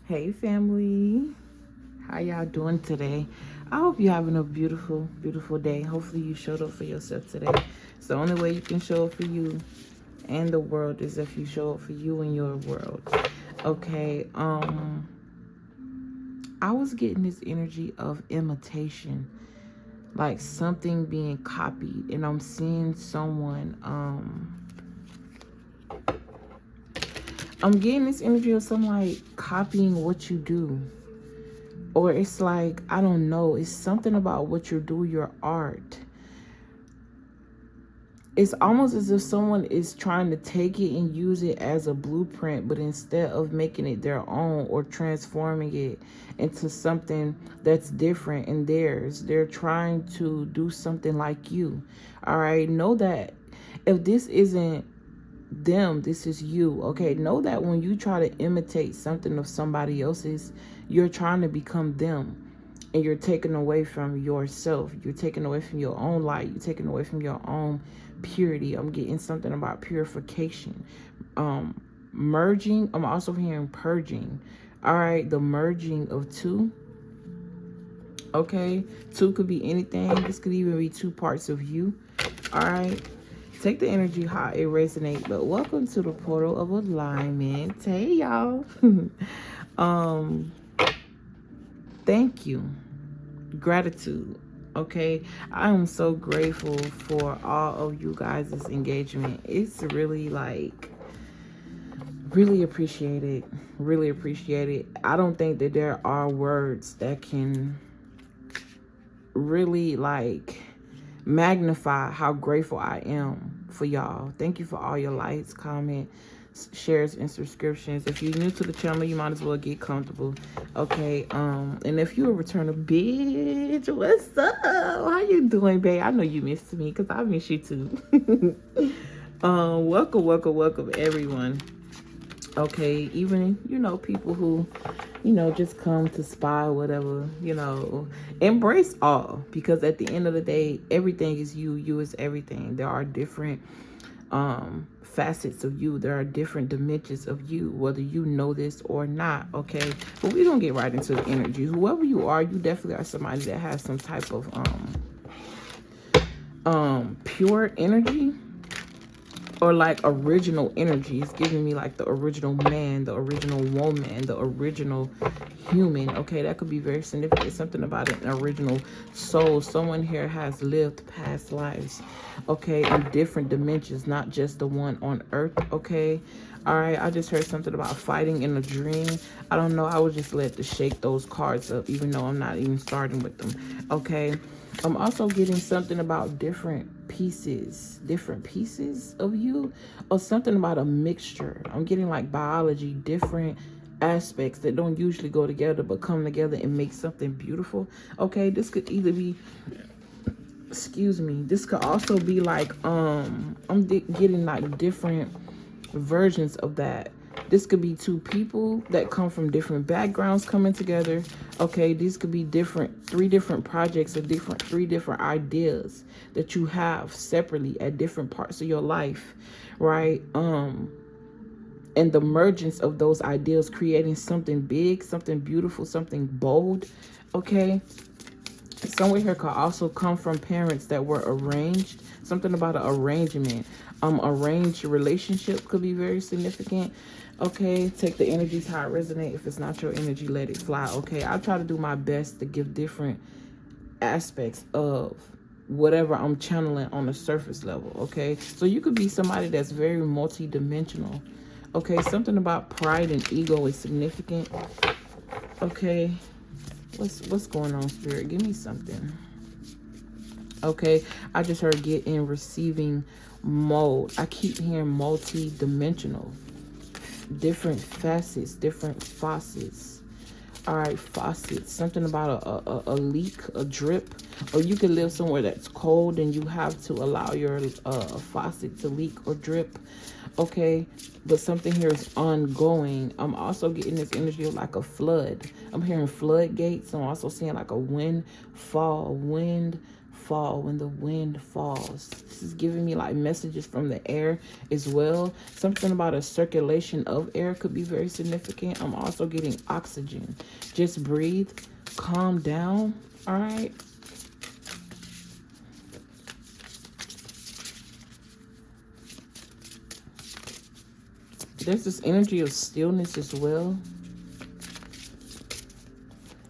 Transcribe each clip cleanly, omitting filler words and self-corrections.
Hey family, how y'all doing today? I hope you're having a beautiful, beautiful day. Hopefully you showed up for yourself today. It's the only way you can show up for you and the world is if you show up for you and your world. Okay, I was getting this energy of imitation, like something being copied, and I'm seeing someone, I'm getting this energy of someone like copying what you do. Or it's like, I don't know, it's something about what you do, your art. It's almost as if someone is trying to take it and use it as a blueprint, but instead of making it their own or transforming it into something that's different and theirs, they're trying to do something like you. All right, know that if this isn't them, this is you. Okay, know that when you try to imitate something of somebody else's, you're trying to become them, and you're taking away from yourself. You're taking away from your own light. You're taking away from your own purity. I'm getting something about purification, merging. I'm also hearing purging. All right, the merging of two. Okay, two could be anything. This could even be two parts of you. All right, take the energy how it resonates. But welcome to the portal of alignment. Hey y'all. Thank you. Gratitude. Okay, I am so grateful for all of you guys' engagement. It's really like really appreciate it. Really appreciate it. I don't think that there are words that can really like magnify how grateful I am for y'all. Thank you for all your likes, comments, shares, and subscriptions. If you're new to the channel, you might as well get comfortable. Okay, and if you're a returner, bitch, what's up? How you doing, babe? I know you missed me because I miss you too. Welcome, everyone. Okay, even people who just come to spy, whatever, embrace all, because at the end of the day, everything is you. You is everything. There are different facets of you. There are different dimensions of you, whether you know this or not. Okay, but we don't get right into the energies. Whoever you are, you definitely are somebody that has some type of pure energy, or like original energy. It's giving me like the original man, the original woman, the original human. Okay, that could be very significant. Something about an original soul. Someone here has lived past lives, okay, in different dimensions, not just the one on earth. Okay, all right, I just heard something about fighting in a dream. I don't know, I would just let to shake those cards up, even though I'm not even starting with them. Okay, I'm also getting something about different pieces of you, or something about a mixture. I'm getting like biology, different aspects that don't usually go together but come together and make something beautiful. Okay, this could either be, excuse me, this could also be like I'm getting like different versions of that. This could be two people that come from different backgrounds coming together. Okay, these could be three different projects, or three different ideas that you have separately at different parts of your life, right? And the mergence of those ideas, creating something big, something beautiful, something bold. Okay, somewhere here could also come from parents that were arranged. Something about an arrangement. Arranged relationship could be very significant. Okay, take the energies how it resonates. If it's not your energy, let it fly. Okay, I try to do my best to give different aspects of whatever I'm channeling on the surface level. Okay, so you could be somebody that's very multi-dimensional. Okay, something about pride and ego is significant. Okay, what's going on, Spirit? Give me something. Okay, I just heard get in receiving mode. I keep hearing multi-dimensional, different facets, different faucets. All right, faucets. Something about a leak, a drip, or you can live somewhere that's cold and you have to allow your faucet to leak or drip. Okay, but something here is ongoing. I'm also getting this energy of like a flood. I'm hearing floodgates. I'm also seeing like a wind fall, when the wind falls. This is giving me like messages from the air as well. Something about a circulation of air could be very significant. I'm also getting oxygen. Just breathe, calm down. All right. There's this energy of stillness as well.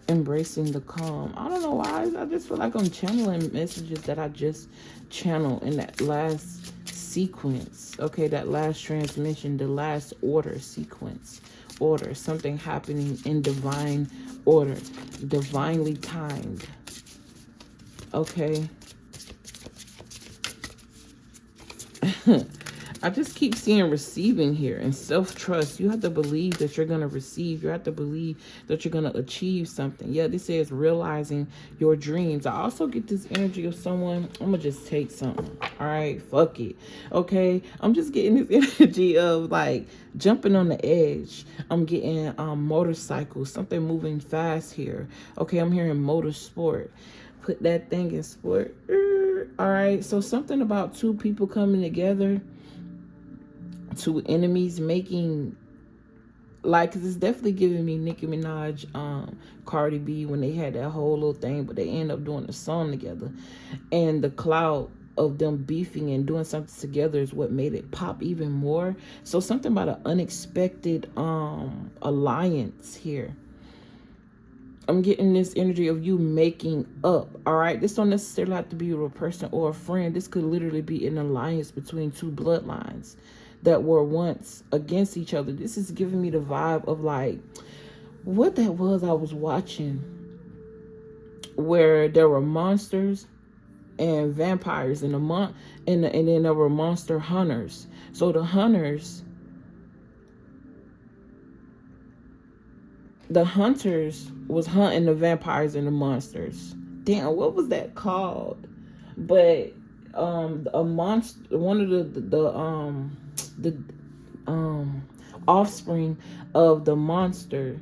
Embracing the calm. I don't know why. I just feel like I'm channeling messages that I just channeled in that last sequence. Okay, that last transmission, the last order sequence. Order. Something happening in divine order. Divinely timed. Okay. I just keep seeing receiving here and self-trust. You have to believe that you're going to receive. You have to believe that you're going to achieve something. Yeah, this says realizing your dreams. I also get this energy of someone. I'm going to just take something. All right, fuck it. Okay, I'm just getting this energy of like jumping on the edge. I'm getting motorcycles, something moving fast here. Okay, I'm hearing motorsport. Put that thing in sport. All right, so something about two people coming together. Two enemies making, like, cause it's definitely giving me Nicki Minaj, Cardi B, when they had that whole little thing, but they end up doing a song together, and the cloud of them beefing and doing something together is what made it pop even more. So something about an unexpected alliance here. I'm getting this energy of you making up. All right, this don't necessarily have to be a person or a friend. This could literally be an alliance between two bloodlines that were once against each other. This is giving me the vibe of like what that was I was watching, where there were monsters and vampires and and then there were monster hunters. So the hunters was hunting the vampires and the monsters. Damn, what was that called? But a monster, one of the offspring of the monster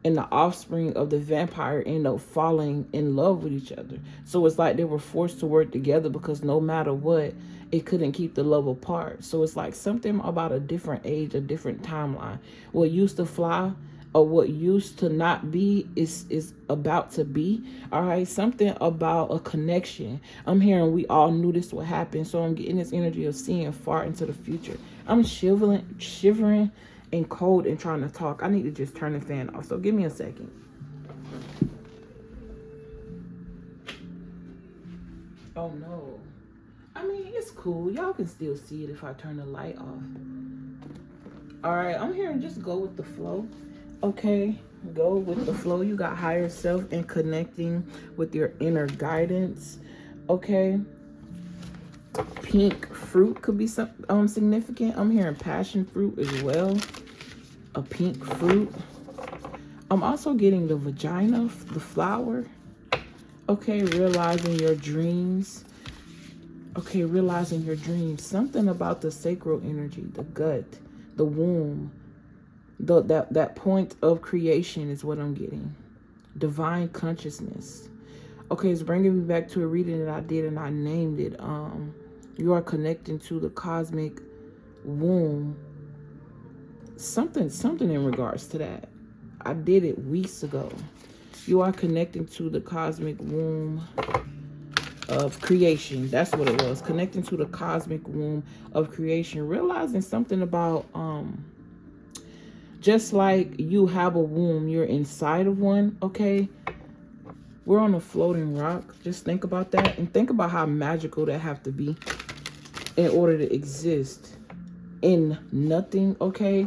and the offspring of the vampire end up falling in love with each other. So it's like they were forced to work together because no matter what, it couldn't keep the love apart. So it's like something about a different age, a different timeline. What used to fly or what used to not be is about to be. All right, something about a connection. I'm hearing we all knew this would happen. So I'm getting this energy of seeing far into the future. I'm shivering and cold and trying to talk. I need to just turn the fan off. So give me a second. Oh no. I mean, it's cool. Y'all can still see it if I turn the light off. All right, I'm hearing just go with the flow. Okay, go with the flow. You got higher self and connecting with your inner guidance. Okay. Pink fruit could be some significant. I'm hearing passion fruit as well. A pink fruit. I'm also getting the vagina, the flower. Okay, realizing your dreams. Okay, realizing your dreams. Something about the sacral energy, the gut, the womb. That point of creation is what I'm getting. Divine consciousness. Okay, it's bringing me back to a reading that I did and I named it. You are connecting to the cosmic womb. Something in regards to that. I did it weeks ago. You are connecting to the cosmic womb of creation. That's what it was. Connecting to the cosmic womb of creation. Realizing something about just like you have a womb, you're inside of one, okay? We're on a floating rock. Just think about that and think about how magical that have to be in order to exist in nothing, okay?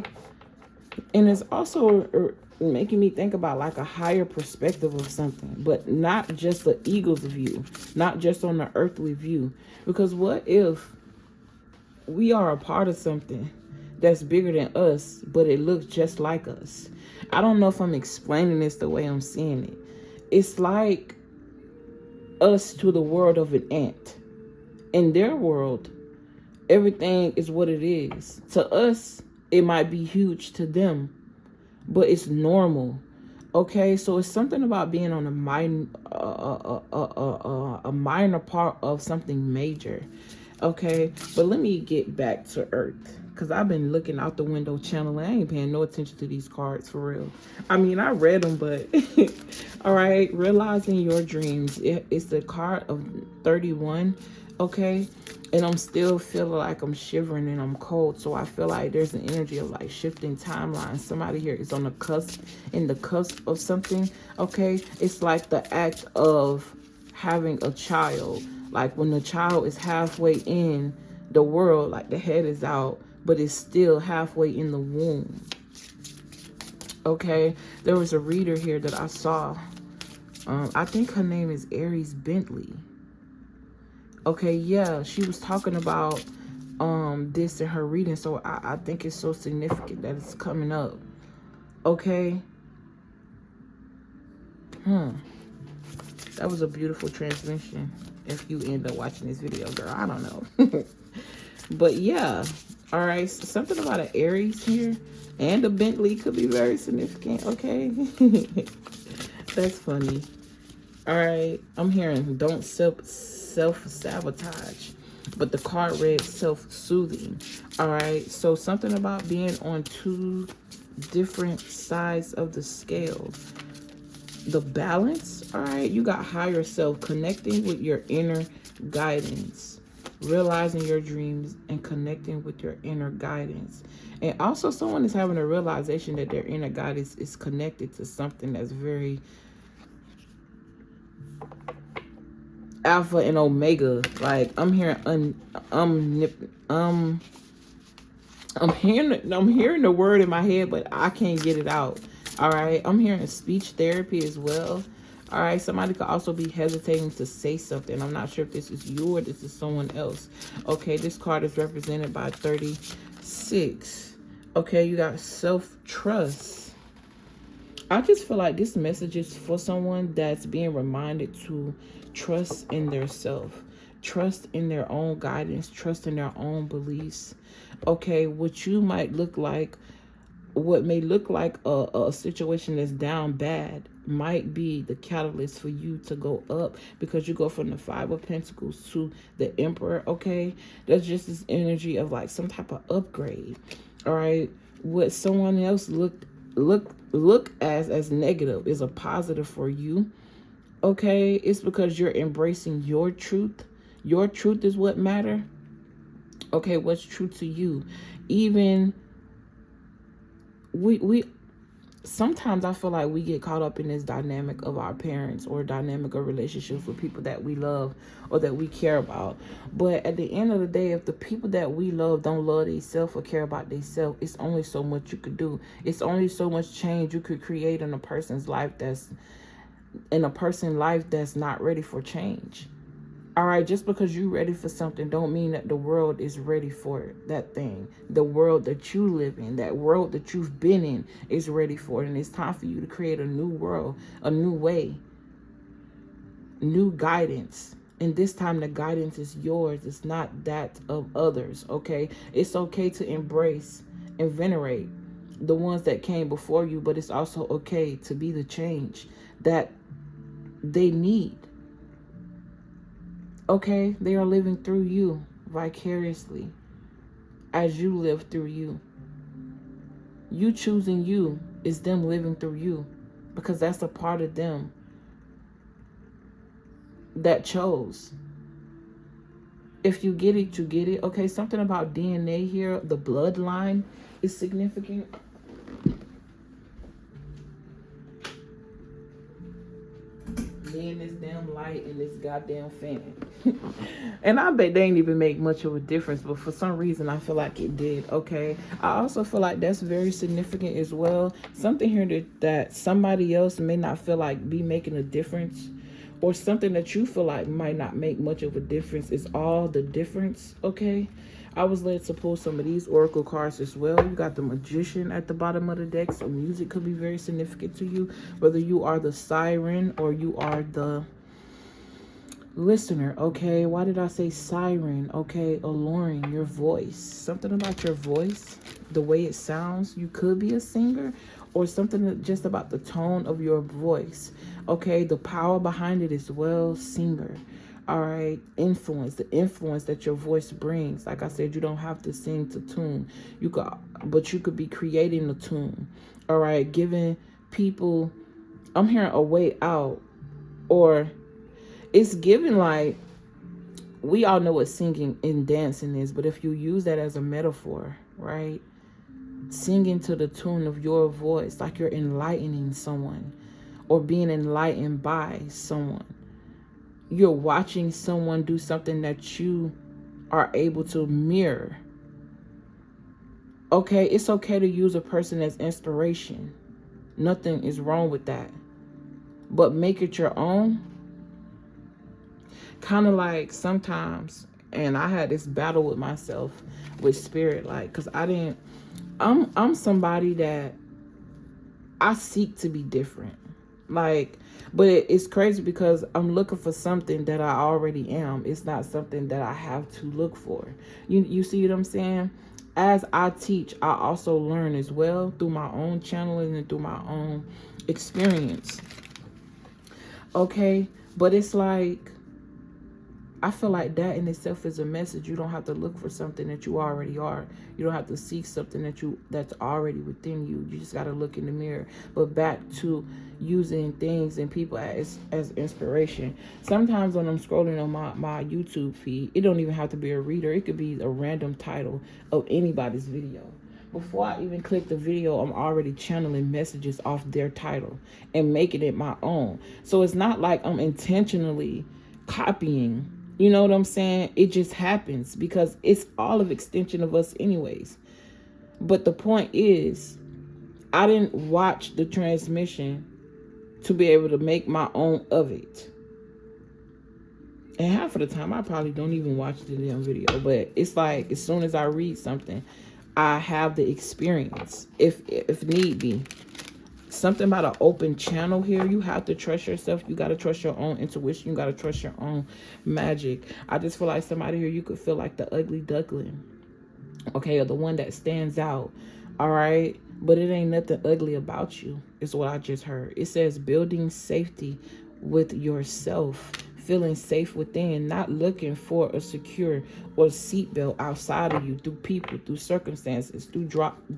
And it's also making me think about like a higher perspective of something, but not just the eagle's view, not just on the earthly view. Because what if we are a part of something that's bigger than us, but it looks just like us? I don't know if I'm explaining this the way I'm seeing it. It's like us to the world of an ant. In their world, everything is what it is. To us, it might be huge to them, but it's normal. Okay, so it's something about being on a minor part of something major. Okay, but let me get back to Earth, because I've been looking out the window channeling. I ain't paying no attention to these cards for real. I mean, I read them, but all right, realizing your dreams. It's the card of 31. Okay, and I'm still feeling like I'm shivering and I'm cold. So I feel like there's an energy of like shifting timelines. Somebody here is on the cusp, in the cusp of something. Okay, it's like the act of having a child. Like when the child is halfway in the world, like the head is out, but it's still halfway in the womb. Okay, there was a reader here that I saw. I think her name is Aries Bentley. Okay, yeah, she was talking about this in her reading, so I think it's so significant that it's coming up. Okay. That was a beautiful transmission. If you end up watching this video, girl, I don't know. But yeah, all right, so something about an Aries here and a Bentley could be very significant. Okay. That's funny. All right, I'm hearing don't self-sabotage, but the card read self-soothing. All right, so something about being on two different sides of the scale. The balance, all right, you got higher self, connecting with your inner guidance, realizing your dreams and connecting with your inner guidance. And also someone is having a realization that their inner guidance is connected to something that's very alpha and omega. Like I'm hearing I'm hearing the word in my head, but I can't get it out. All right, I'm hearing speech therapy as well. All right, somebody could also be hesitating to say something. I'm not sure if this is you or this is someone else. Okay, this card is represented by 36. Okay, you got self-trust. I just feel like this message is for someone that's being reminded to trust in their self, trust in their own guidance, trust in their own beliefs. Okay, what may look like a situation that's down bad might be the catalyst for you to go up, because you go from the 5 of Pentacles to the Emperor. Okay, that's just this energy of like some type of upgrade. All right, what someone else look as negative is a positive for you. Okay, it's because you're embracing your truth. Your truth is what matter. Okay, what's true to you? Even we sometimes I feel like we get caught up in this dynamic of our parents or dynamic of relationships with people that we love or that we care about. But at the end of the day, if the people that we love don't love themselves or care about themselves, it's only so much you could do. It's only so much change you could create in a person's life that's not ready for change. All right, just because you're ready for something don't mean that the world is ready for it, that thing. The world that you live in, that world that you've been in is ready for it. And it's time for you to create a new world, a new way, new guidance. And this time the guidance is yours. It's not that of others, okay? It's okay to embrace and venerate the ones that came before you, but it's also okay to be the change that they need. Okay, they are living through you vicariously as you live through you. You choosing you is them living through you, because that's a part of them that chose. If you get it, you get it. Okay, something about DNA here, the bloodline is significant. In this damn light and this goddamn fan. And I bet they ain't even make much of a difference, but for some reason I feel like it did. Okay, I also feel like that's very significant as well. Something here that somebody else may not feel like be making a difference, or something that you feel like might not make much of a difference is all the difference. Okay, I was led to pull some of these oracle cards as well. You got the Magician at the bottom of the deck, so music could be very significant to you, whether you are the siren or you are the listener. Okay, why did I say siren? Okay, alluring, your voice, something about your voice, the way it sounds. You could be a singer, or something just about the tone of your voice. Okay, the power behind it is well, singer. All right, influence, the influence that your voice brings. Like I said, you don't have to sing to tune. But you could be creating the tune. All right, giving people, I'm hearing a way out, or it's giving like, we all know what singing and dancing is, but if you use that as a metaphor, right? Singing to the tune of your voice, like you're enlightening someone or being enlightened by someone. You're watching someone do something that you are able to mirror. Okay, it's okay to use a person as inspiration. Nothing is wrong with that. But make it your own. Kind of like sometimes, and I had this battle with myself, with spirit, like, because I'm somebody that I seek to be different. Like, but it's crazy because I'm looking for something that I already am. It's not something that I have to look for. You see what I'm saying? As I teach, I also learn as well through my own channeling and through my own experience. Okay, but it's like, I feel like that in itself is a message. You don't have to look for something that you already are. You don't have to seek something that's already within you. You just got to look in the mirror. But back to using things and people as inspiration. Sometimes when I'm scrolling on my YouTube feed, it don't even have to be a reader. It could be a random title of anybody's video. Before I even click the video, I'm already channeling messages off their title and making it my own. So it's not like I'm intentionally copying. You know what I'm saying? It just happens because it's all of extension of us anyways. But the point is, I didn't watch the transmission to be able to make my own of it. And half of the time, I probably don't even watch the damn video. But it's like, as soon as I read something, I have the experience, if need be. Something about an open channel here. You have to trust yourself. You got to trust your own intuition. You got to trust your own magic. I just feel like somebody here, you could feel like the ugly duckling. Okay, or the one that stands out. All right. But it ain't nothing ugly about you, is what I just heard. It says building safety with yourself. Feeling safe within, not looking for a secure or seatbelt outside of you, through people, through circumstances, through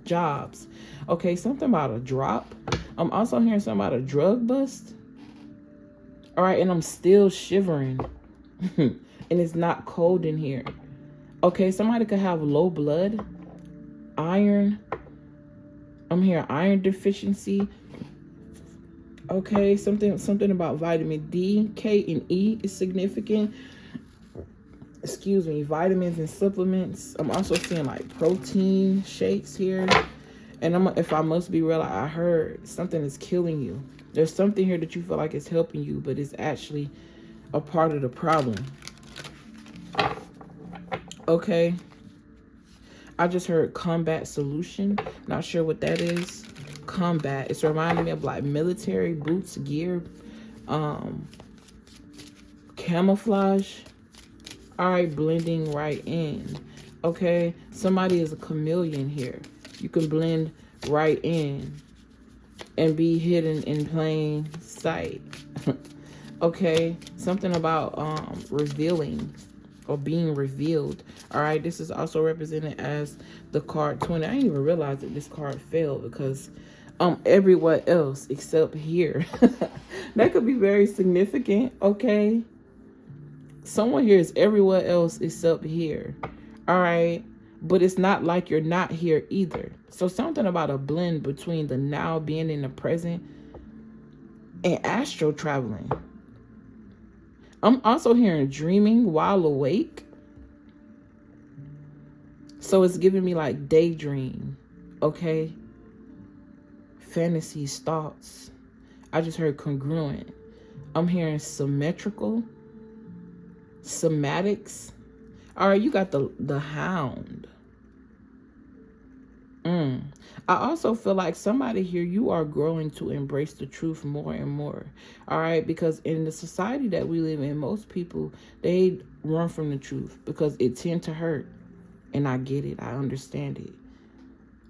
jobs. Okay, something about a drop. I'm also hearing something about a drug bust. All right, and I'm still shivering. And it's not cold in here. Okay, somebody could have low blood, iron. I'm hearing iron deficiency. Okay, something about vitamin D, K, and E is significant. Excuse me, vitamins and supplements. I'm also seeing like protein shakes here. And if I must be real, I heard something is killing you. There's something here that you feel like is helping you, but it's actually a part of the problem. Okay. I just heard combat solution. Not sure what that is. Combat. It's reminding me of like military boots, gear, camouflage. All right, blending right in. Okay, somebody is a chameleon here. You can blend right in and be hidden in plain sight. Okay, something about revealing or being revealed. All right, this is also represented as the card 20. I didn't even realize that this card failed because everywhere else except here. That could be very significant. Okay, someone here is everywhere else except here. All right, but it's not like you're not here either. So something about a blend between the now, being in the present, and astral traveling. I'm also hearing dreaming while awake. So it's giving me like daydream. Okay, fantasies, thoughts. I just heard congruent. I'm hearing symmetrical, somatics. All right, you got the hound. I also feel like somebody here, you are growing to embrace the truth more and more. All right, because in the society that we live in, most people, they run from the truth because it tend to hurt. And I get it. I understand it.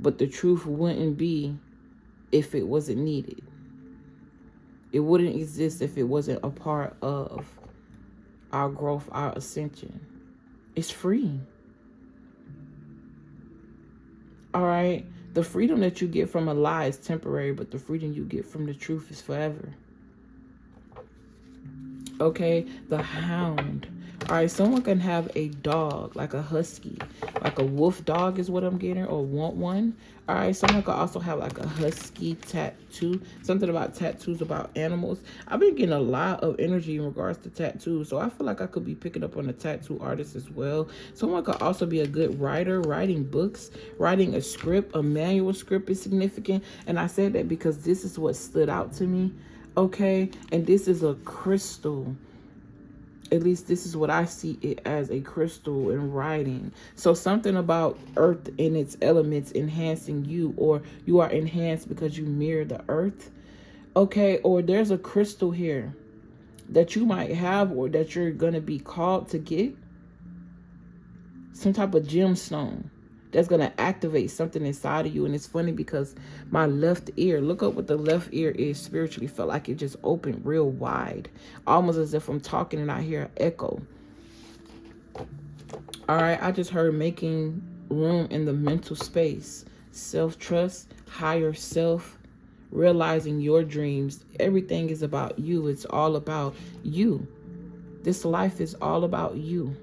But the truth wouldn't be if it wasn't needed. It wouldn't exist if it wasn't a part of our growth, our ascension. It's free. All right? The freedom that you get from a lie is temporary, but the freedom you get from the truth is forever. Okay? The hound. All right, someone can have a dog, like a husky, like a wolf dog is what I'm getting, or want one. All right, someone could also have like a husky tattoo, something about tattoos about animals. I've been getting a lot of energy in regards to tattoos, so I feel like I could be picking up on a tattoo artist as well. Someone could also be a good writer, writing books, writing a script, a manual script is significant. And I said that because this is what stood out to me, okay? And this is a crystal. At least this is what I see it as, a crystal in writing. So something about earth and its elements enhancing you, or you are enhanced because you mirror the earth. Okay, or there's a crystal here that you might have, or that you're going to be called to get. Some type of gemstone that's going to activate something inside of you. And it's funny because my left ear, look up what the left ear is spiritually, felt like it just opened real wide, almost as if I'm talking and I hear an echo. All right, I just heard making room in the mental space, self-trust, higher self, realizing your dreams. Everything is about you. It's all about you. This life is all about you.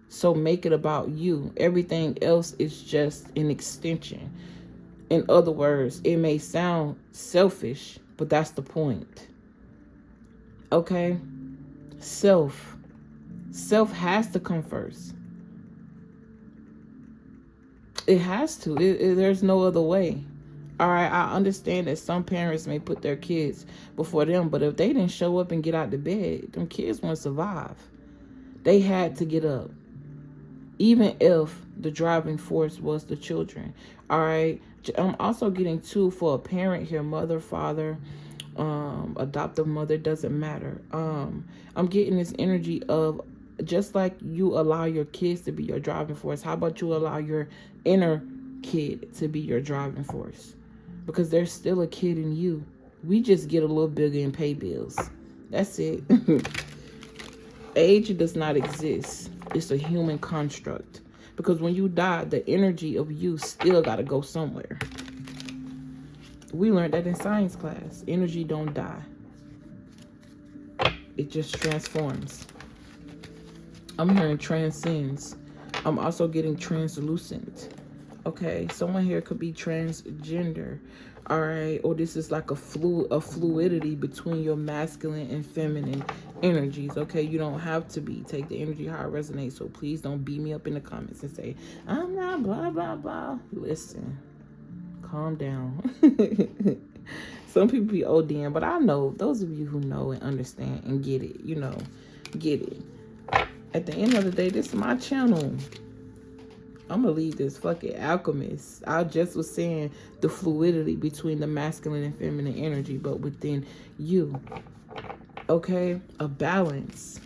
So make it about you. Everything else is just an extension. In other words, it may sound selfish, but that's the point. Okay? Self. Self has to come first. It has to. There's no other way. All right, I understand that some parents may put their kids before them, but if they didn't show up and get out of bed, them kids won't survive. They had to get up. Even if the driving force was the children. All right. I'm also getting too, for a parent here, mother, father, adoptive mother, doesn't matter. I'm getting this energy of, just like you allow your kids to be your driving force, how about you allow your inner kid to be your driving force? Because there's still a kid in you. We just get a little bigger and pay bills. That's it. Age does not exist. It's a human construct. Because when you die, the energy of you still got to go somewhere. We learned that in science class. Energy don't die. It just transforms. I'm hearing transcends. I'm also getting translucent. Okay, someone here could be transgender. All right, or this is like a fluidity between your masculine and feminine energies. Okay, you don't have to be. Take the energy how it resonates. So please don't beat me up in the comments and say, I'm not blah, blah, blah. Listen, calm down. Some people be ODing, but I know those of you who know and understand and get it, you know, get it. At the end of the day, this is my channel. I'm gonna leave this fucking alchemist. I just was saying the fluidity between the masculine and feminine energy, but within you. Okay? A balance.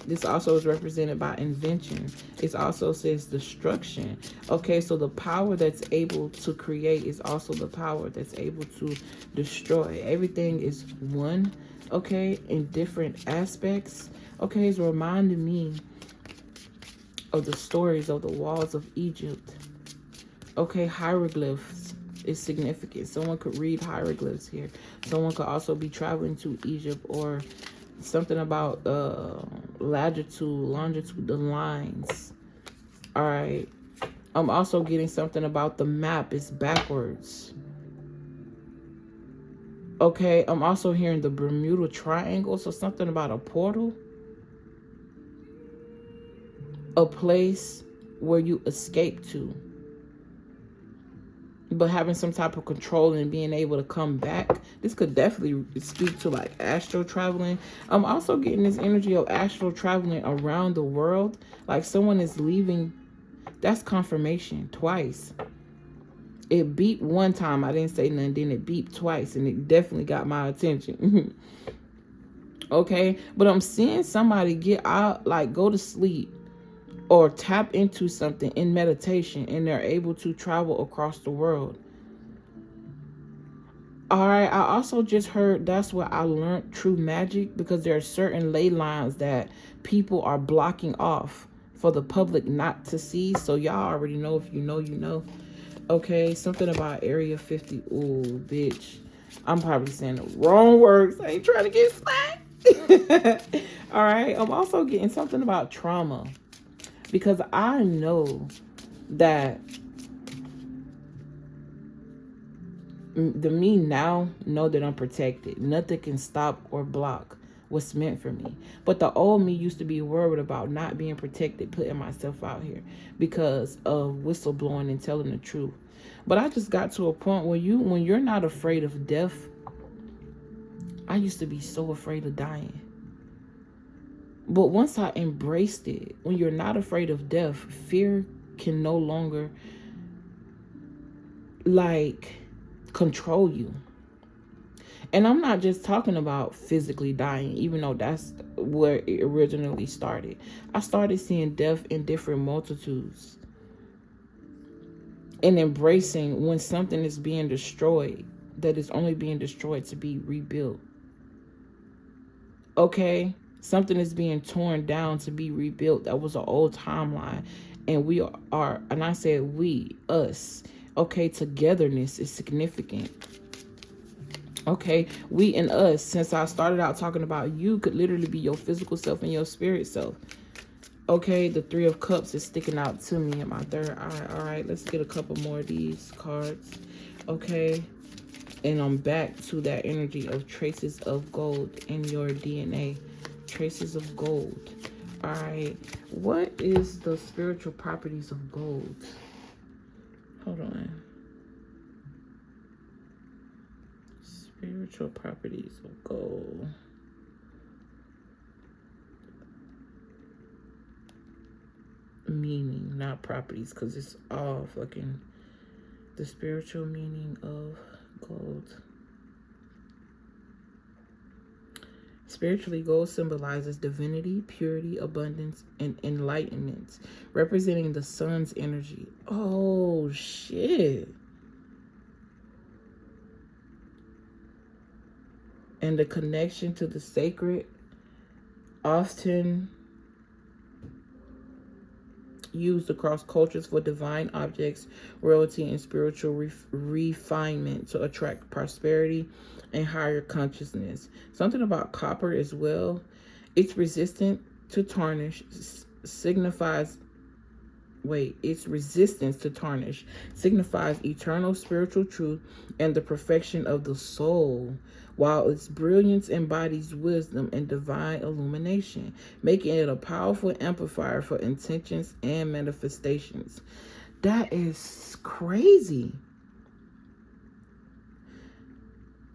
This also is represented by invention. It also says destruction. Okay, so the power that's able to create is also the power that's able to destroy. Everything is one, okay, in different aspects. Okay, it's reminding me of the stories of the walls of Egypt. Okay, hieroglyphs is significant. Someone could read hieroglyphs here. Someone could also be traveling to Egypt, or something about latitude, longitude, the lines. All right. I'm also getting something about the map is backwards. Okay, I'm also hearing the Bermuda Triangle, so something about a portal. A place where you escape to, but having some type of control and being able to come back. This could definitely speak to like astral traveling. I'm also getting this energy of astral traveling around the world, like someone is leaving. That's confirmation twice. It beeped one time, I didn't say nothing, then it beeped twice, and it definitely got my attention. Okay, but I'm seeing somebody get out, like go to sleep or tap into something in meditation, and they're able to travel across the world. All right, I also just heard that's where I learned true magic, because there are certain ley lines that people are blocking off for the public not to see. So y'all already know. If you know, you know. Okay, something about Area 50. Ooh, bitch. I'm probably saying the wrong words. I ain't trying to get slapped. All right, I'm also getting something about trauma, because I know that the me now know that I'm protected. Nothing can stop or block what's meant for me. But the old me used to be worried about not being protected, putting myself out here because of whistleblowing and telling the truth. But I just got to a point where when you're not afraid of death. I used to be so afraid of dying. But once I embraced it, when you're not afraid of death, fear can no longer control you. And I'm not just talking about physically dying, even though that's where it originally started. I started seeing death in different multitudes and embracing when something is being destroyed, that is only being destroyed to be rebuilt. Okay? Something is being torn down to be rebuilt. That was an old timeline. And we are, and I said we, us. Okay, togetherness is significant. Okay, we and us, since I started out talking about you could literally be your physical self and your spirit self. Okay, the Three of Cups is sticking out to me in my third eye. All right, let's get a couple more of these cards. Okay, and I'm back to that energy of traces of gold in your DNA. Traces of gold. All right, what is the spiritual properties of gold? Hold on. Spiritual properties of gold. Meaning, not properties, because it's all fucking the spiritual meaning of gold. Spiritually, gold symbolizes divinity, purity, abundance, and enlightenment, representing the sun's energy. Oh, shit. And the connection to the sacred, often used across cultures for divine objects, royalty, and spiritual refinement to attract prosperity and higher consciousness. Something about copper as well. It's resistant to tarnish, its resistance to tarnish signifies eternal spiritual truth and the perfection of the soul, while its brilliance embodies wisdom and divine illumination, making it a powerful amplifier for intentions and manifestations. That is crazy.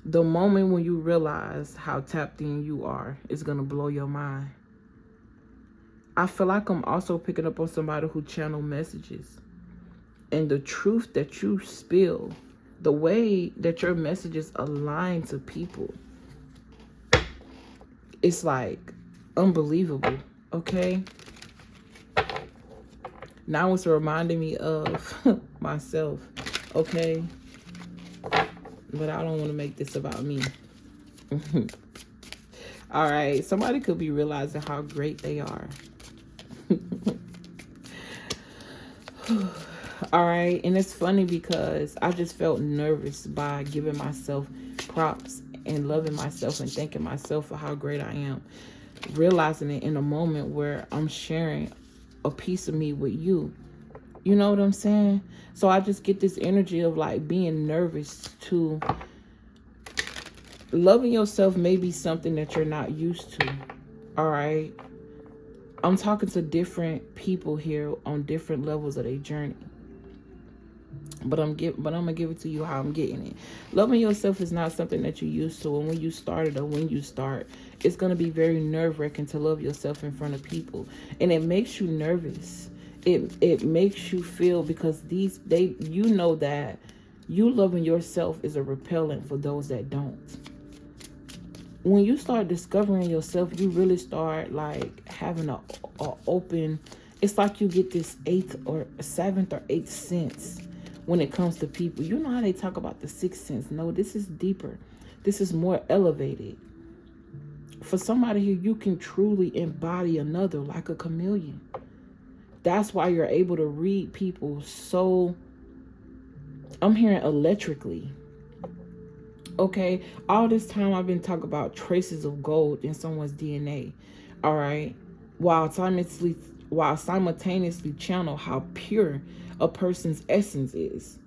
The moment when you realize how tapped in you are, it's going to blow your mind. I feel like I'm also picking up on somebody who channel messages. And the truth that you spill, the way that your messages align to people, it's like unbelievable, okay? Now it's reminding me of myself, okay? But I don't want to make this about me. All right, somebody could be realizing how great they are. All right, and it's funny because I just felt nervous by giving myself props and loving myself and thanking myself for how great I am, realizing it in a moment where I'm sharing a piece of me with you. You know what I'm saying? So I just get this energy of like being nervous to loving yourself. May be something that you're not used to. All right, I'm talking to different people here on different levels of their journey. But I'm gonna give it to you how I'm getting it. Loving yourself is not something that you're used to, and when you started or when you start, it's gonna be very nerve-wracking to love yourself in front of people, and it makes you nervous. It makes you feel, because you know that you loving yourself is a repellent for those that don't. When you start discovering yourself, you really start like having a open. It's like you get this 7th or 8th sense when it comes to people. You know how they talk about the sixth sense? No, this is deeper. This is more elevated. For somebody who you can truly embody another like a chameleon. That's why you're able to read people so, I'm hearing electrically. Okay, all this time I've been talking about traces of gold in someone's DNA. All right, while simultaneously channel how pure a person's essence is.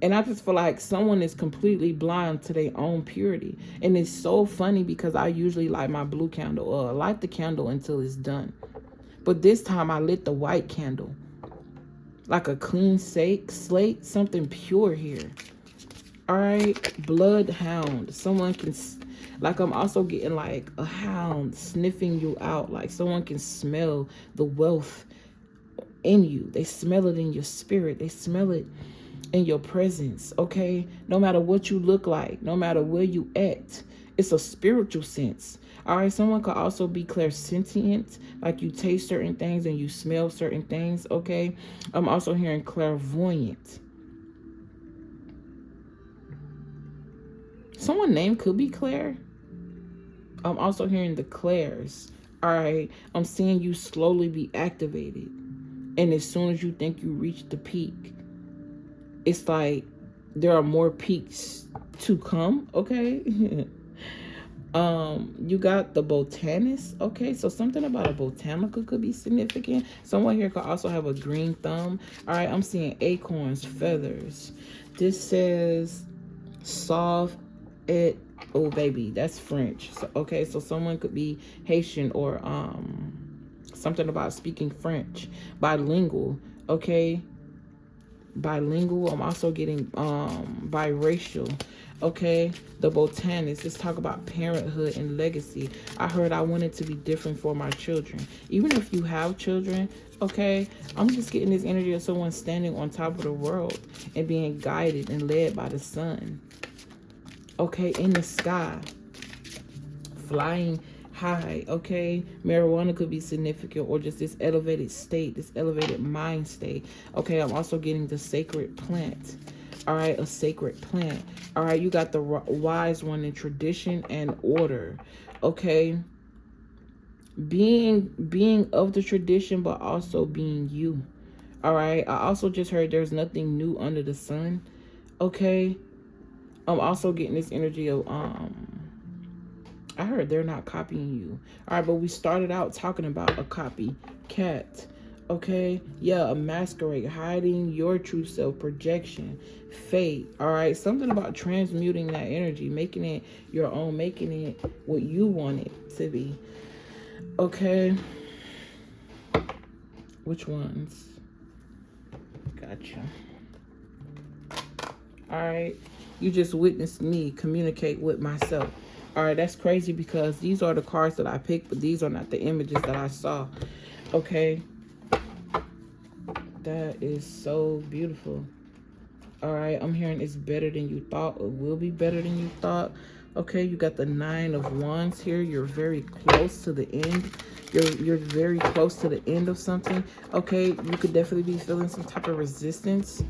And I just feel like someone is completely blind to their own purity. And it's so funny because I usually light my blue candle, or light the candle until it's done. But this time I lit the white candle. Like a clean slate, something pure here. All right, bloodhound. Someone can, like, I'm also getting like a hound sniffing you out. Like someone can smell the wealth in you. They smell it in your spirit. They smell it in your presence. Okay, no matter what you look like, no matter where you at, it's a spiritual sense. All right, someone could also be clairsentient, like you taste certain things and you smell certain things. Okay, I'm also hearing clairvoyant. Someone's name could be Claire. I'm also hearing the Claires. All right, I'm seeing you slowly be activated, and as soon as you think you reach the peak, it's like there are more peaks to come. Okay. You got the botanist. Okay, so something about a botanical could be significant. Someone here could also have a green thumb. All right, I'm seeing acorns, feathers. This says soft it. Oh baby, that's French. So okay, so someone could be Haitian, or something about speaking French. Bilingual. Okay, bilingual. I'm also getting biracial. Okay, the botanist. Let's talk about parenthood and legacy. I heard I want it to be different for my children. Even if you have children, okay, I'm just getting this energy of someone standing on top of the world and being guided and led by the sun. Okay, in the sky, flying high. Okay, marijuana could be significant, or just this elevated state, this elevated mind state. Okay, I'm also getting the sacred plant. All right, a sacred plant. All right, you got the wise one in tradition and order. Okay, being of the tradition, but also being you. All right, I also just heard there's nothing new under the sun. Okay, I'm also getting this energy of I heard they're not copying you. All right, but we started out talking about a copycat. Okay, yeah, a masquerade, hiding your true self, projection, fate. All right, something about transmuting that energy, making it your own, making it what you want it to be. Okay, which ones? Gotcha. All right, you just witnessed me communicate with myself. All right, that's crazy because these are the cards that I picked, but these are not the images that I saw. Okay, that is so beautiful. All right, I'm hearing it's better than you thought. It will be better than you thought. Okay, you got the 9 of Wands here. You're very close to the end. You're very close to the end of something. Okay, you could definitely be feeling some type of resistance,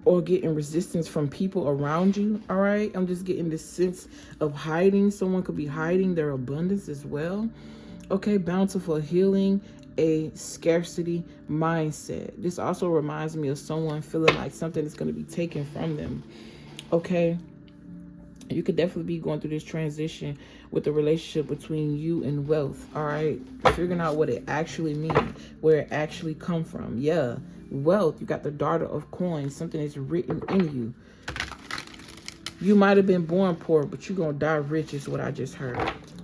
or getting resistance from people around you. All right, I'm just getting this sense of hiding. Someone could be hiding their abundance as well. Okay, bountiful healing, a scarcity mindset. This also reminds me of someone feeling like something is going to be taken from them. Okay, you could definitely be going through this transition with the relationship between you and wealth. All right, figuring out what it actually means, where it actually come from. Yeah, wealth. You got the daughter of coins. Something is written in you. You might have been born poor, but you're gonna die rich, is what I just heard,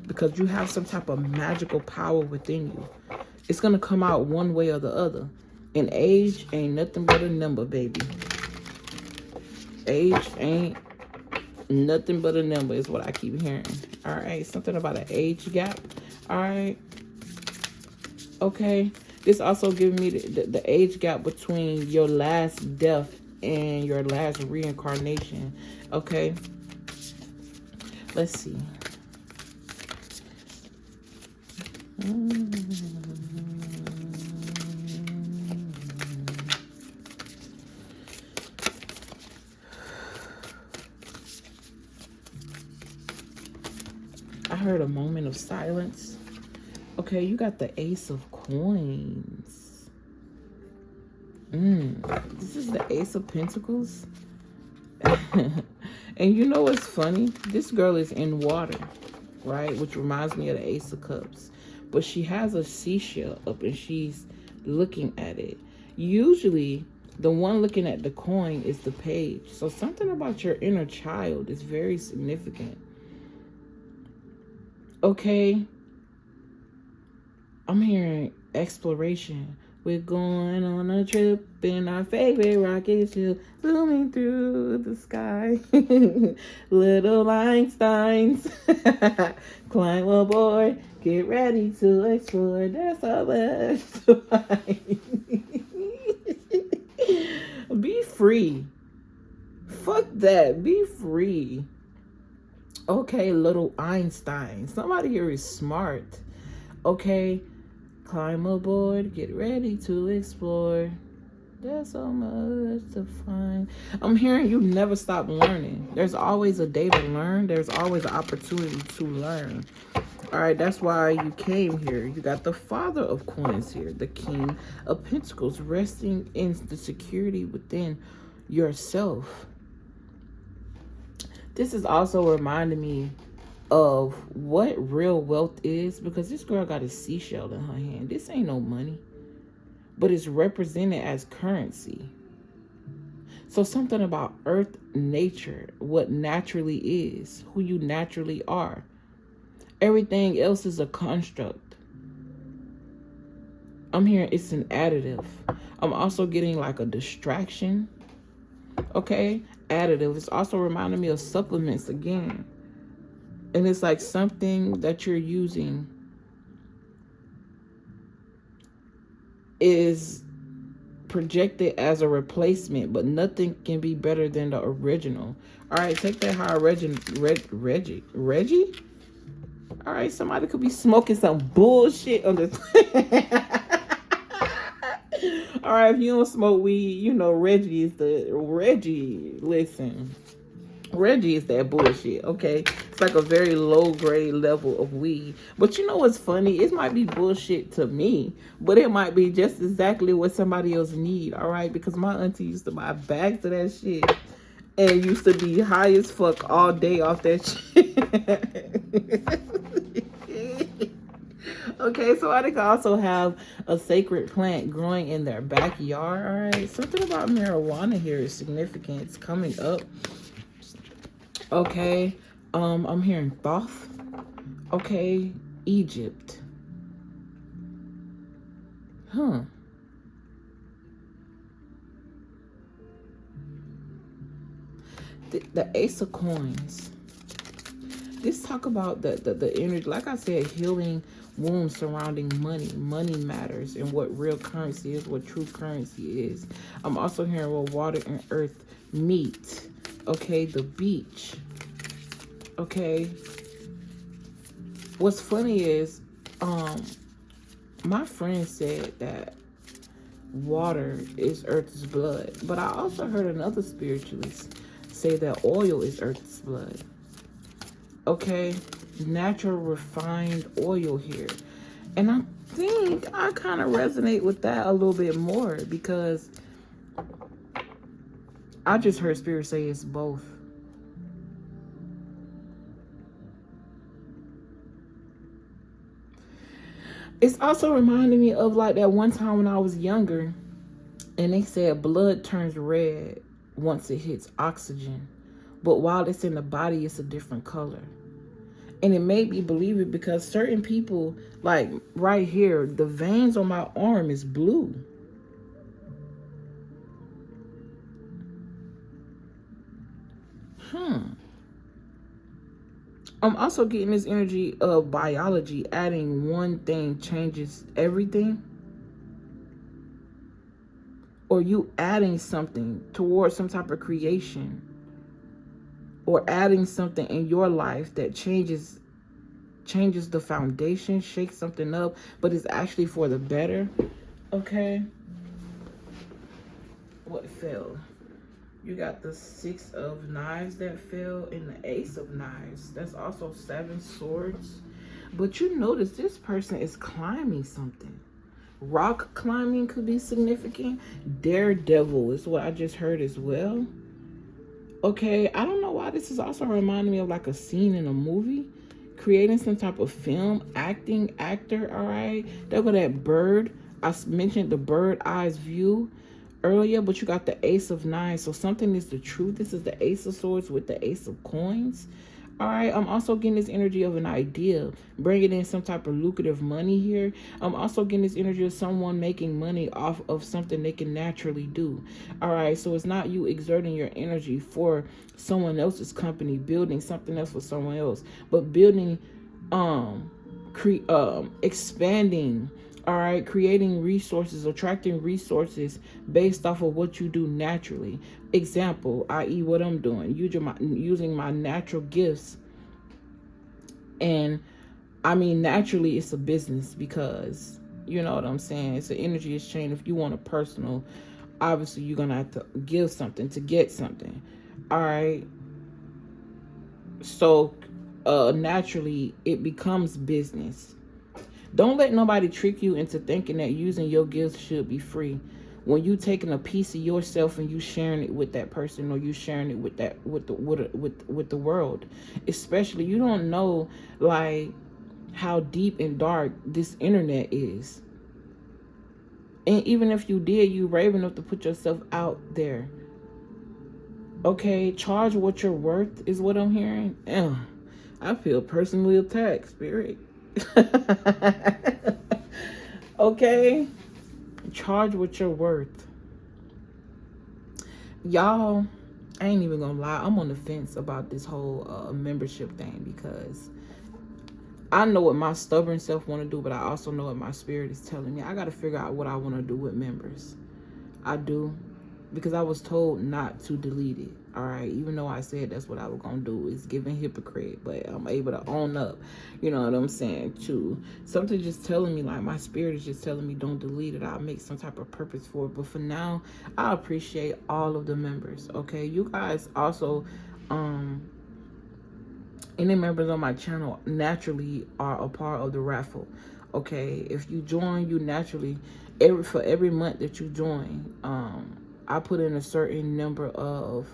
because you have some type of magical power within you. It's gonna come out one way or the other. And age ain't nothing but a number, baby. Age ain't nothing but a number, is what I keep hearing. All right, something about an age gap. All right, okay. This also giving me the age gap between your last death and your last reincarnation. Okay, let's see. heard a moment of silence. Okay, you got the Ace of Coins. This is the Ace of Pentacles. And you know what's funny? This girl is in water, right? Which reminds me of the Ace of Cups. But she has a seashell up and she's looking at it. Usually, the one looking at the coin is the page. So something about your inner child is very significant. Okay. I'm hearing exploration. We're going on a trip in our favorite rocket ship, zooming through the sky. Little Einsteins, climb aboard, get ready to explore. There's so much to find. Be free. Fuck that. Be free. Okay, little Einstein. Somebody here is smart. Okay. Climb aboard, get ready to explore. There's so much to find. I'm hearing you never stop learning. There's always a day to learn. There's always an opportunity to learn. All right, that's why you came here. You got the Father of Coins here, the King of Pentacles, resting in the security within yourself. This is also reminding me of what real wealth is, because this girl got a seashell in her hand. This ain't no money, but it's represented as currency. So something about earth, nature, what naturally is, who you naturally are. Everything else is a construct. I'm hearing it's an additive. I'm also getting like a distraction. Okay, additive. It's also reminding me of supplements again. And it's like something that you're using is projected as a replacement, but nothing can be better than the original. All right, take that high Reggie. All right, somebody could be smoking some bullshit on the. All right, if you don't smoke weed, you know Reggie is the Reggie. Listen. Reggie is that bullshit, okay? It's like a very low grade level of weed. But you know what's funny? It might be bullshit to me, but it might be just exactly what somebody else need, all right? Because my auntie used to buy bags of that shit and used to be high as fuck all day off that shit. Okay, so I think I also have a sacred plant growing in their backyard, all right? Something about marijuana here is significant. It's coming up. Okay, I'm hearing Thoth. Okay, Egypt. Huh. The Ace of Coins. This talk about the energy, like I said, healing wounds surrounding money. Money matters and what real currency is, what true currency is. I'm also hearing where water and earth meet. Okay, the beach. Okay. What's funny is, my friend said that water is Earth's blood. But I also heard another spiritualist say that oil is Earth's blood. Okay. Natural refined oil here. And I think I kind of resonate with that a little bit more, because I just heard Spirit say it's both. It's also reminding me of like that one time when I was younger and they said blood turns red once it hits oxygen. But while it's in the body, it's a different color. And it made me believe it, because certain people, like right here, the veins on my arm is blue. I'm also getting this energy of biology. Adding one thing changes everything. Or you adding something towards some type of creation. Or adding something in your life that changes the foundation, shakes something up, but it's actually for the better. Okay. What fell? You got the 6 of Knives that fell and the Ace of Knives. That's also 7 swords. But you notice this person is climbing something. Rock climbing could be significant. Daredevil is what I just heard as well. Okay, I don't know why this is also reminding me of like a scene in a movie. Creating some type of film, actor, all right? There go that bird. I mentioned the bird eyes view earlier, but you got the Ace of Knives. So something is the truth. This is the Ace of Swords with the Ace of Coins. All right, I'm also getting this energy of an idea, bringing in some type of lucrative money here. I'm also getting this energy of someone making money off of something they can naturally do. All right, so it's not you exerting your energy for someone else's company, building something else for someone else, but building, expanding, all right, creating resources, attracting resources based off of what you do naturally. Example, i.e. what I'm doing, using my natural gifts. And I mean, naturally, it's a business because, you know what I'm saying? It's an energy exchange. If you want a personal, obviously, you're going to have to give something to get something. All right. So naturally, it becomes business. Don't let nobody trick you into thinking that using your gifts should be free. When you taking a piece of yourself and you sharing it with that person, or you sharing it with the world, especially, you don't know like how deep and dark this internet is. And even if you did, you brave enough to put yourself out there. Okay, charge what you're worth is what I'm hearing. I feel personally attacked, spirit. Okay, charge what you're worth. Y'all, I ain't even gonna lie, I'm on the fence about this whole membership thing, because I know what my stubborn self want to do, but I also know what my spirit is telling me. I got to figure out what I want to do with members. I do, because I was told not to delete it. All right, even though I said that's what I was gonna do, is giving hypocrite, but I'm able to own up, you know what I'm saying, to something just telling me, like my spirit is just telling me don't delete it. I'll make some type of purpose for it. But for now, I appreciate all of the members. Okay, you guys also any members on my channel naturally are a part of the raffle. Okay, if you join, you naturally, for every month that you join, I put in a certain number of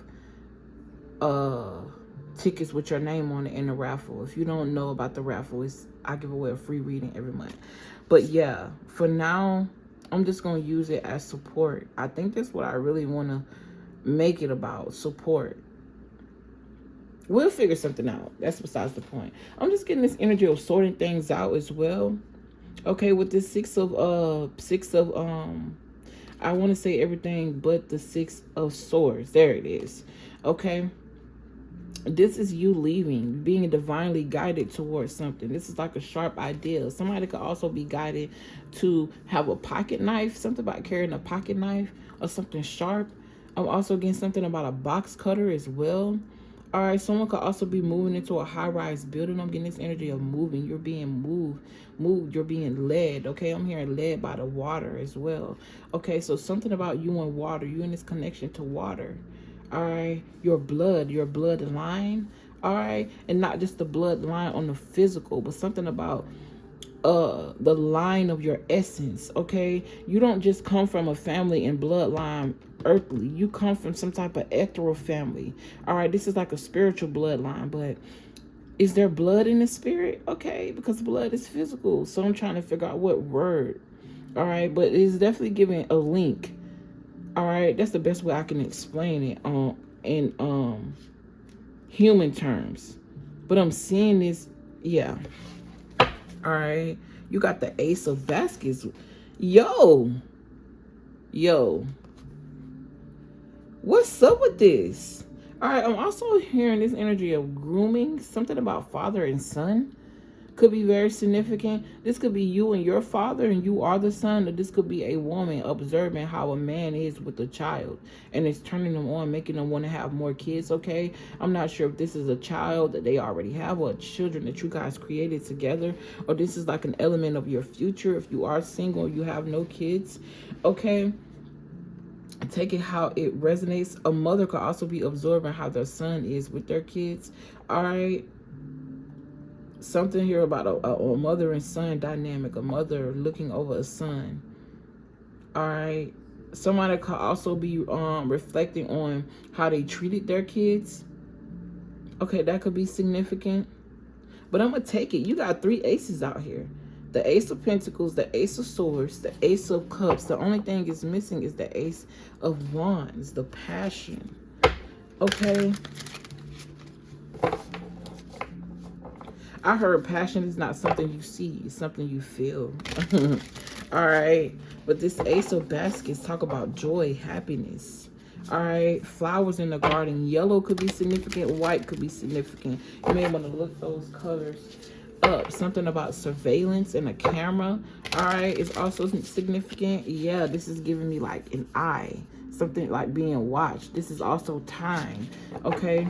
tickets with your name on it in the raffle. If you don't know about the raffle, I give away a free reading every month. But yeah, for now, I'm just gonna use it as support. I think that's what I really want to make it about, support. We'll figure something out. That's besides the point. I'm just getting this energy of sorting things out as well. Okay, with this six of I want to say everything but the 6 of Swords. There it is. Okay, this is you leaving, being divinely guided towards something. This is like a sharp idea. Somebody could also be guided to have a pocket knife, something about carrying a pocket knife or something sharp. I'm also getting something about a box cutter as well. All right, someone could also be moving into a high-rise building. I'm getting this energy of moving. You're being moved. You're being led. Okay, I'm hearing led by the water as well. Okay, so something about you and water. You and this connection to water. All right, your bloodline. All right, and not just the bloodline on the physical, but something about the line of your essence. Okay, you don't just come from a family and bloodline earthly. You come from some type of ethereal family. All right, this is like a spiritual bloodline, but is there blood in the spirit? Okay, because blood is physical, so I'm trying to figure out what word. All right, but it's definitely giving a link. All right, that's the best way I can explain it in human terms. But I'm seeing this, yeah. All right, you got the Ace of Baskets. Yo, what's up with this? All right, I'm also hearing this energy of grooming. Something about father and son could be very significant. This could be you and your father, and you are the son, or this could be a woman observing how a man is with a child, and it's turning them on, making them want to have more kids. Okay, I'm not sure if this is a child that they already have, or children that you guys created together, or this is like an element of your future if you are single, you have no kids. Okay, take it how it resonates. A mother could also be absorbing how their son is with their kids. All right. Something here about a mother and son dynamic. A mother looking over a son. All right. Somebody could also be reflecting on how they treated their kids. Okay, that could be significant. But I'm going to take it. You got 3 aces out here. The Ace of Pentacles, the Ace of Swords, the Ace of Cups. The only thing is missing is the Ace of Wands, the passion. Okay. I heard passion is not something you see. It's something you feel. All right. But this Ace of Baskets talk about joy, happiness. All right. Flowers in the garden. Yellow could be significant. White could be significant. You may want to look those colors up. Something about surveillance and a camera. All right. It's also significant. Yeah, this is giving me like an eye. Something like being watched. This is also time. Okay.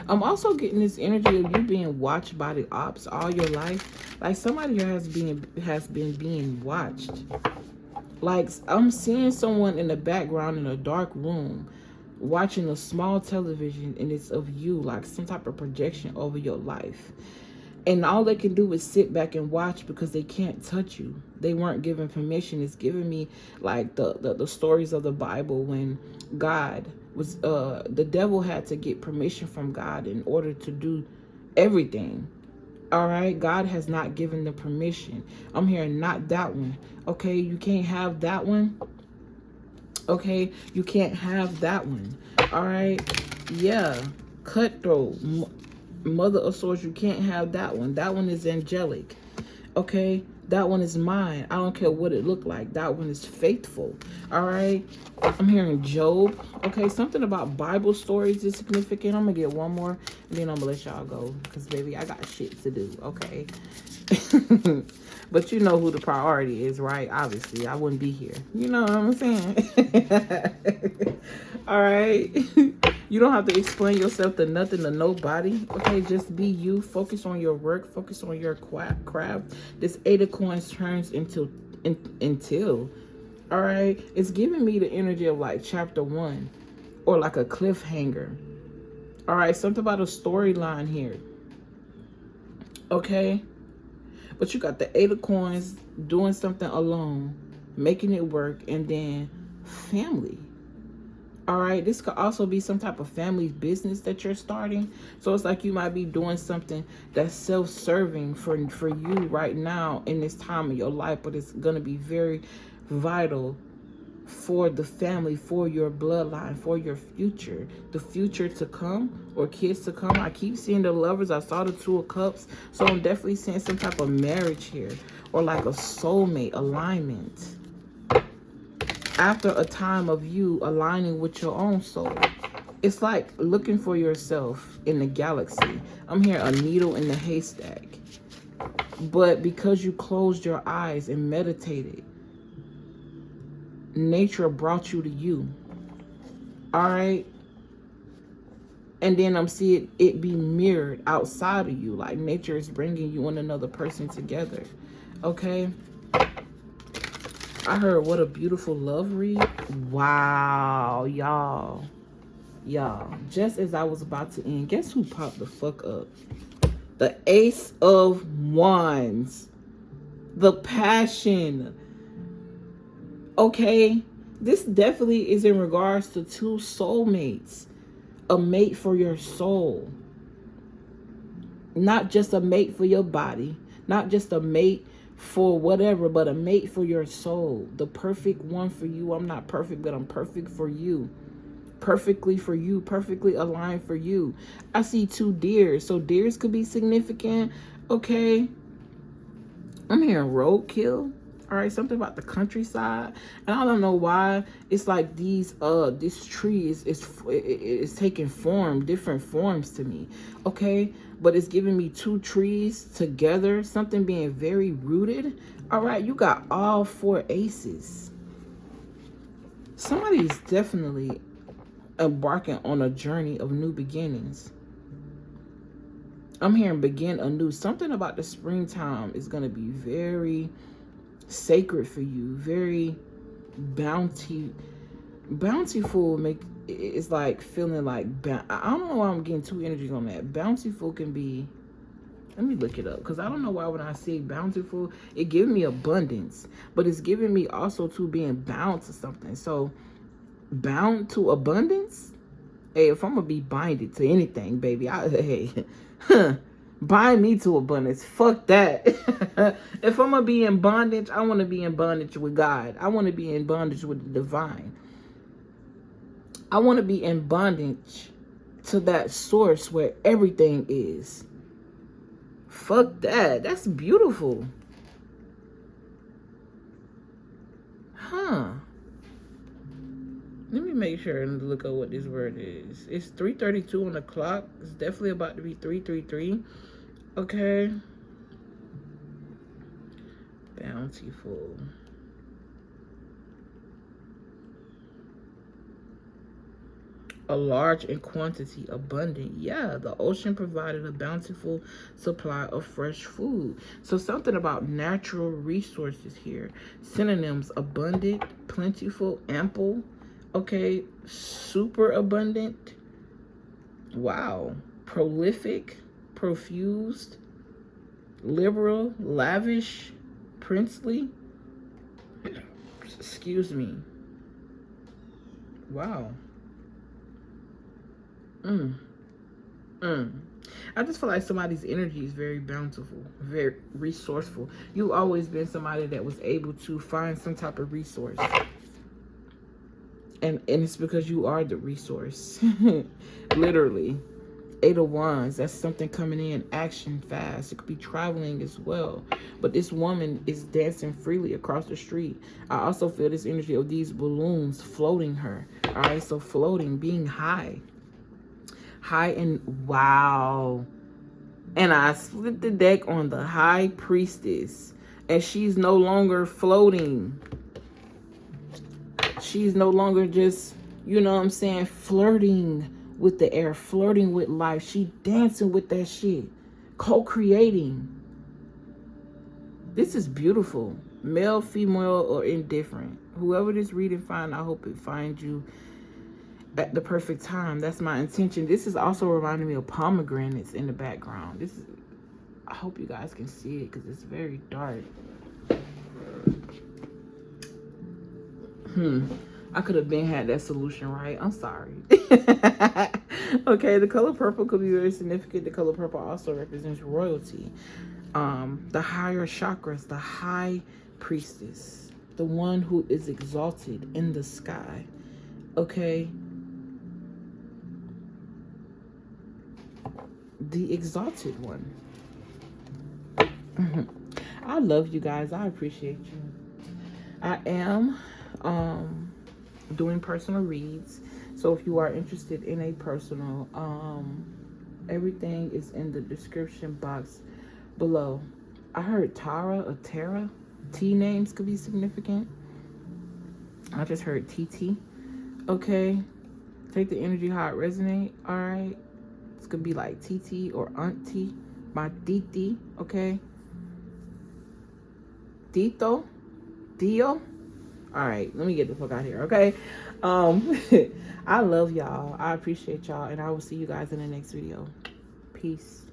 I'm also getting this energy of you being watched by the ops all your life. Like somebody here has been being watched. Like I'm seeing someone in the background in a dark room watching a small television, and it's of you, like some type of projection over your life. And all they can do is sit back and watch because they can't touch you. They weren't given permission. It's giving me like the stories of the Bible when God was, the devil had to get permission from God in order to do everything. All right. God has not given the permission. I'm hearing not that one. Okay. You can't have that one. Okay. You can't have that one. All right. Yeah. Cutthroat. Mother of Swords, you can't have that one. That one is angelic. Okay? That one is mine. I don't care what it looked like. That one is faithful. All right? I'm hearing Job. Okay? Something about Bible stories is significant. I'm going to get one more, and then I'm going to let y'all go. Because, baby, I got shit to do. Okay? But you know who the priority is, right? Obviously, I wouldn't be here. You know what I'm saying? All right? You don't have to explain yourself to nothing, to nobody. Okay, just be you. Focus on your work. Focus on your craft. This 8 of Coins turns until. All right, it's giving me the energy of like chapter 1 or like a cliffhanger. All right, something about a storyline here. Okay, but you got the 8 of Coins doing something alone, making it work, and then family. All right, this could also be some type of family business that you're starting. So it's like you might be doing something that's self-serving for you right now in this time of your life, but it's going to be very vital for the family, for your bloodline, for your future, the future to come or kids to come. I keep seeing the Lovers. I saw the 2 of Cups. So I'm definitely seeing some type of marriage here or like a soulmate alignment. After a time of you aligning with your own soul. It's like looking for yourself in the galaxy. I'm hearing a needle in the haystack. But because you closed your eyes and meditated, nature brought you to you. All right? And then I'm seeing it be mirrored outside of you. Like nature is bringing you and another person together. Okay? I heard what a beautiful love read. Wow, y'all. Just as I was about to end, guess who popped the fuck up? The Ace of Wands. The passion. Okay? This definitely is in regards to 2 soulmates. A mate for your soul. Not just a mate for your body. Not just a mate for whatever, but a mate for your soul. The perfect one for you. I'm not perfect, but I'm perfect for you. Perfectly for you. Perfectly aligned for you. I see 2 deers. So deers could be significant. Okay. I'm hearing roadkill. All right, something about the countryside, and I don't know why it's like these this tree is taking different forms to me. Okay, but it's giving me 2 trees together, something being very rooted. All right, you got all 4 aces. Somebody's definitely embarking on a journey of new beginnings. I'm hearing begin anew. Something about the springtime is going to be very sacred for you, very bountiful. It's like feeling like, I don't know why I'm getting two energies on that. Bountiful can be, let me look it up, because I don't know why when I say bountiful, it gives me abundance, but it's giving me also to being bound to something. So bound to abundance. Hey, if I'm gonna be binded to anything, baby, bind me to abundance. Fuck that. If I'm gonna be in bondage, I want to be in bondage with God. I want to be in bondage with the divine. I want to be in bondage to that source where everything is. Fuck that. That's beautiful. Huh. Let me make sure and look at what this word is. It's 3:32 on the clock. It's definitely about to be 3:33. Okay. Bountiful. A large in quantity, abundant. Yeah, the ocean provided a bountiful supply of fresh food. So something about natural resources here. Synonyms: abundant, plentiful, ample. Okay, super abundant. Wow. Prolific, profused, liberal, lavish, princely. Excuse me. Wow. I just feel like somebody's energy is very bountiful, very resourceful. You've always been somebody that was able to find some type of resource. And it's because you are the resource. Literally. 8 of Wands, that's something coming in action fast. It could be traveling as well. But this woman is dancing freely across the street. I also feel this energy of these balloons floating her. All right, so floating, being high. High and wow. And I split the deck on the High Priestess. And she's no longer floating. She's no longer just, you know what I'm saying, flirting with the air, flirting with life. She dancing with that shit, co-creating. This is beautiful. Male, female, or indifferent. Whoever this reading find, I hope it finds you at the perfect time. That's my intention. This is also reminding me of pomegranates in the background. This is, I hope you guys can see it because it's very dark. I could have been had that solution right. I'm sorry. Okay, the color purple could be very significant. The color purple also represents royalty. The higher chakras, the High Priestess, the one who is exalted in the sky. Okay. The exalted one. I love you guys. I appreciate you. I am doing personal reads. So if you are interested in a personal, everything is in the description box below. I heard Tara or Tara. T names could be significant. I just heard TT. Okay. Take the energy how it resonate. All right. It's gonna be like TT or Auntie. My Titi. Okay. Tito. Dio. All right, let me get the fuck out of here, okay? I love y'all. I appreciate y'all, and I will see you guys in the next video. Peace.